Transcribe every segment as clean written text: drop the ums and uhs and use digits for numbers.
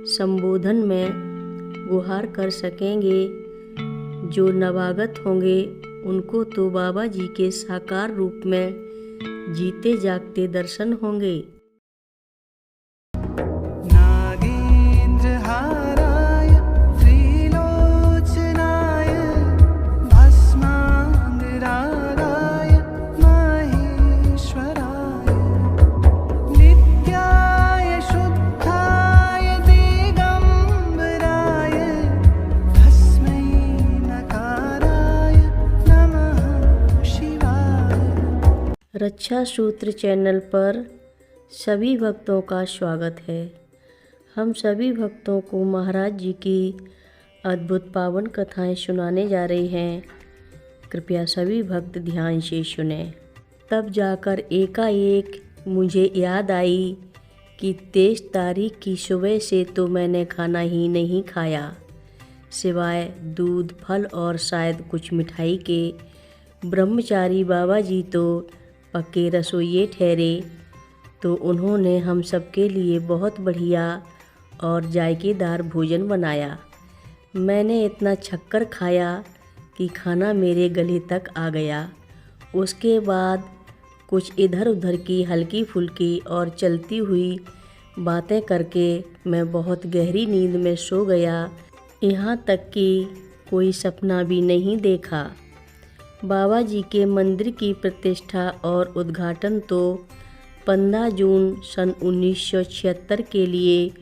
संबोधन में गुहार कर सकेंगे। जो नवागत होंगे उनको तो बाबा जी के साकार रूप में जीते जागते दर्शन होंगे। रक्षा सूत्र चैनल पर सभी भक्तों का स्वागत है। हम सभी भक्तों को महाराज जी की अद्भुत पावन कथाएं सुनाने जा रहे हैं। कृपया सभी भक्त ध्यान से सुने। तब जाकर एकाएक मुझे याद आई कि 23 तारीख की सुबह से तो मैंने खाना ही नहीं खाया, सिवाय दूध, फल और शायद कुछ मिठाई के। ब्रह्मचारी बाबा जी तो पक्के रसोइये ठहरे, तो उन्होंने हम सबके लिए बहुत बढ़िया और जायकेदार भोजन बनाया। मैंने इतना छक्कर खाया कि खाना मेरे गले तक आ गया। उसके बाद कुछ इधर उधर की हल्की फुल्की और चलती हुई बातें करके मैं बहुत गहरी नींद में सो गया। यहाँ तक कि कोई सपना भी नहीं देखा। बाबा जी के मंदिर की प्रतिष्ठा और उद्घाटन तो 15 जून सन 1976 के लिए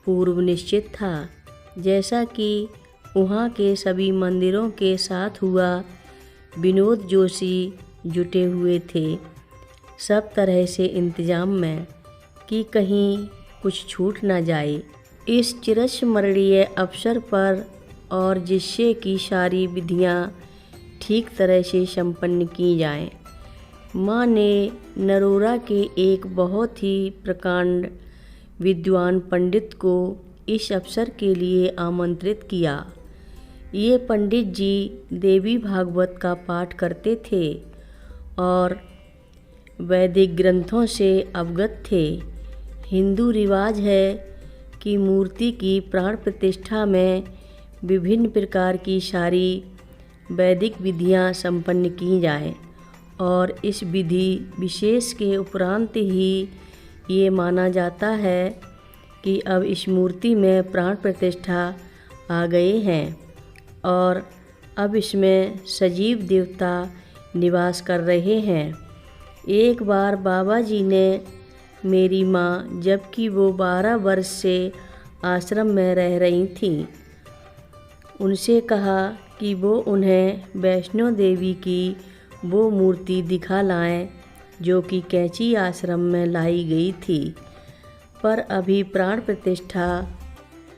पूर्व निश्चित था। जैसा कि वहाँ के सभी मंदिरों के साथ हुआ, विनोद जोशी जुटे हुए थे सब तरह से इंतजाम में कि कहीं कुछ छूट ना जाए। इस चिरस्मरणीय अवसर पर और जिससे कि सारी विधियाँ ठीक तरह से संपन्न की जाएं, माँ ने नरोरा के एक बहुत ही प्रकांड विद्वान पंडित को इस अवसर के लिए आमंत्रित किया। ये पंडित जी देवी भागवत का पाठ करते थे और वैदिक ग्रंथों से अवगत थे। हिंदू रिवाज है कि मूर्ति की प्राण प्रतिष्ठा में विभिन्न प्रकार की सारी वैदिक विधियां संपन्न की जाएं और इस विधि विशेष के उपरांत ही ये माना जाता है कि अब इस मूर्ति में प्राण प्रतिष्ठा आ गए हैं और अब इसमें सजीव देवता निवास कर रहे हैं। एक बार बाबा जी ने मेरी माँ, जबकि वो 12 वर्ष से आश्रम में रह रही थीं, उनसे कहा कि वो उन्हें वैष्णो देवी की वो मूर्ति दिखा लाएं जो कि कैंची आश्रम में लाई गई थी, पर अभी प्राण प्रतिष्ठा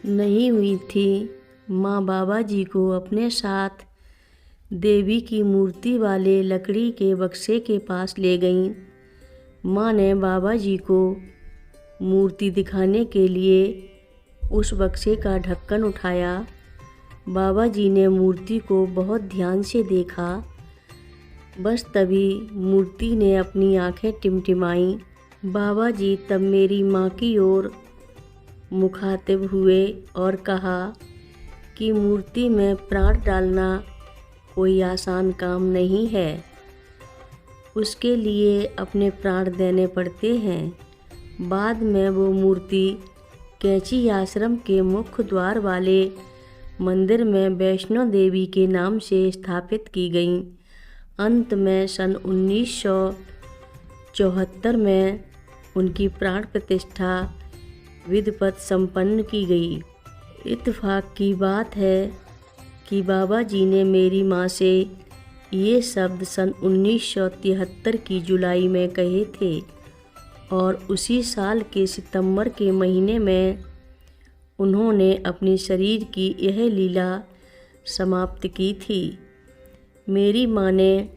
नहीं हुई थी। माँ बाबा जी को अपने साथ देवी की मूर्ति वाले लकड़ी के बक्से के पास ले गईं। माँ ने बाबा जी को मूर्ति दिखाने के लिए उस बक्से का ढक्कन उठाया। बाबा जी ने मूर्ति को बहुत ध्यान से देखा। बस तभी मूर्ति ने अपनी आंखें टिमटिमाईं। बाबा जी तब मेरी माँ की ओर मुखातिब हुए और कहा कि मूर्ति में प्राण डालना कोई आसान काम नहीं है, उसके लिए अपने प्राण देने पड़ते हैं। बाद में वो मूर्ति कैंची आश्रम के मुख्य द्वार वाले मंदिर में वैष्णो देवी के नाम से स्थापित की गई। अंत में सन 1974 में उनकी प्राण प्रतिष्ठा विधिवत संपन्न की गई। इत्तेफाक की बात है कि बाबा जी ने मेरी माँ से ये शब्द सन 1973 की जुलाई में कहे थे और उसी साल के सितंबर के महीने में उन्होंने अपने शरीर की यह लीला समाप्त की थी। मेरी माँ ने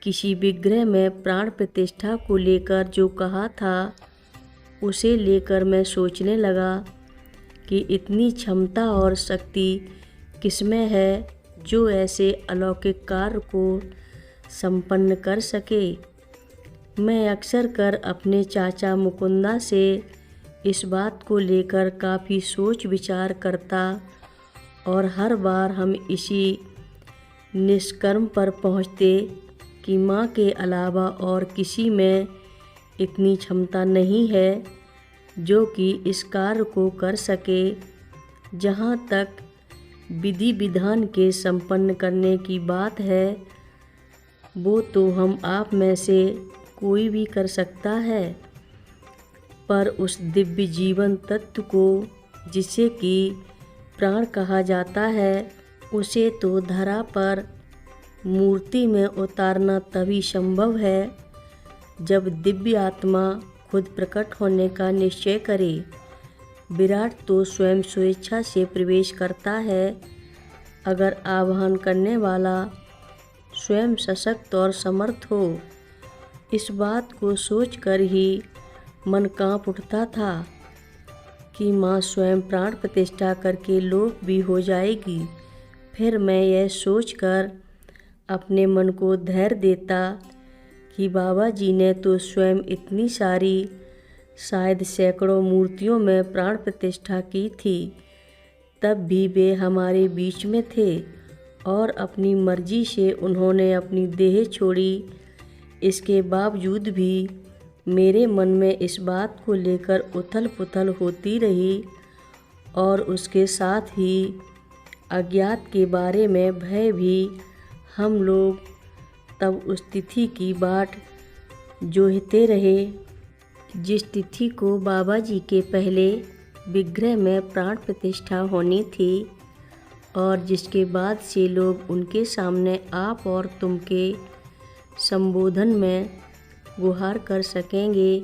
किसी विग्रह में प्राण प्रतिष्ठा को लेकर जो कहा था, उसे लेकर मैं सोचने लगा कि इतनी क्षमता और शक्ति किसमें है जो ऐसे अलौकिक कार्य को संपन्न कर सके। मैं अक्सर कर अपने चाचा मुकुंदा से इस बात को लेकर काफ़ी सोच विचार करता और हर बार हम इसी निष्कर्म पर पहुँचते कि माँ के अलावा और किसी में इतनी क्षमता नहीं है जो कि इस कार्य को कर सके। जहाँ तक विधि विधान के संपन्न करने की बात है, वो तो हम आप में से कोई भी कर सकता है, पर उस दिव्य जीवन तत्व को जिसे कि प्राण कहा जाता है, उसे तो धरा पर मूर्ति में उतारना तभी संभव है जब दिव्य आत्मा खुद प्रकट होने का निश्चय करे। विराट तो स्वयं स्वेच्छा से प्रवेश करता है। अगर आवाहन करने वाला स्वयं सशक्त और समर्थ हो। इस बात को सोचकर ही मन कांप उठता था कि माँ स्वयं प्राण प्रतिष्ठा करके लोप भी हो जाएगी। फिर मैं यह सोचकर अपने मन को धैर्य देता कि बाबा जी ने तो स्वयं इतनी सारी, शायद सैकड़ों मूर्तियों में प्राण प्रतिष्ठा की थी, तब भी वे हमारे बीच में थे और अपनी मर्जी से उन्होंने अपनी देह छोड़ी। इसके बावजूद भी मेरे मन में इस बात को लेकर उथल पुथल होती रही और उसके साथ ही अज्ञात के बारे में भय भी। हम लोग तब उस तिथि की बाट जोहते रहे जिस तिथि को बाबा जी के पहले विग्रह में प्राण प्रतिष्ठा होनी थी और जिसके बाद से लोग उनके सामने आप और तुम के संबोधन में गुहार कर सकेंगे।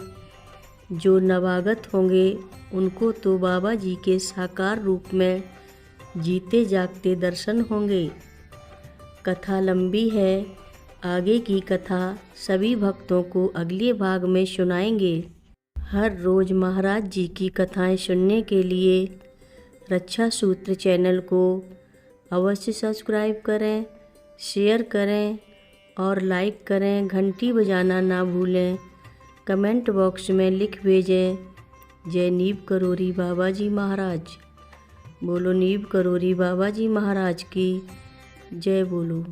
जो नवागत होंगे उनको तो बाबा जी के साकार रूप में जीते जागते दर्शन होंगे। कथा लंबी है, आगे की कथा सभी भक्तों को अगले भाग में सुनाएंगे। हर रोज़ महाराज जी की कथाएं सुनने के लिए रक्षा सूत्र चैनल को अवश्य सब्सक्राइब करें, शेयर करें और लाइक करें। घंटी बजाना ना भूलें। कमेंट बॉक्स में लिख भेजें, जय नीव करोरी बाबा जी महाराज। बोलो नीव करोरी बाबा जी महाराज की जय बोलो।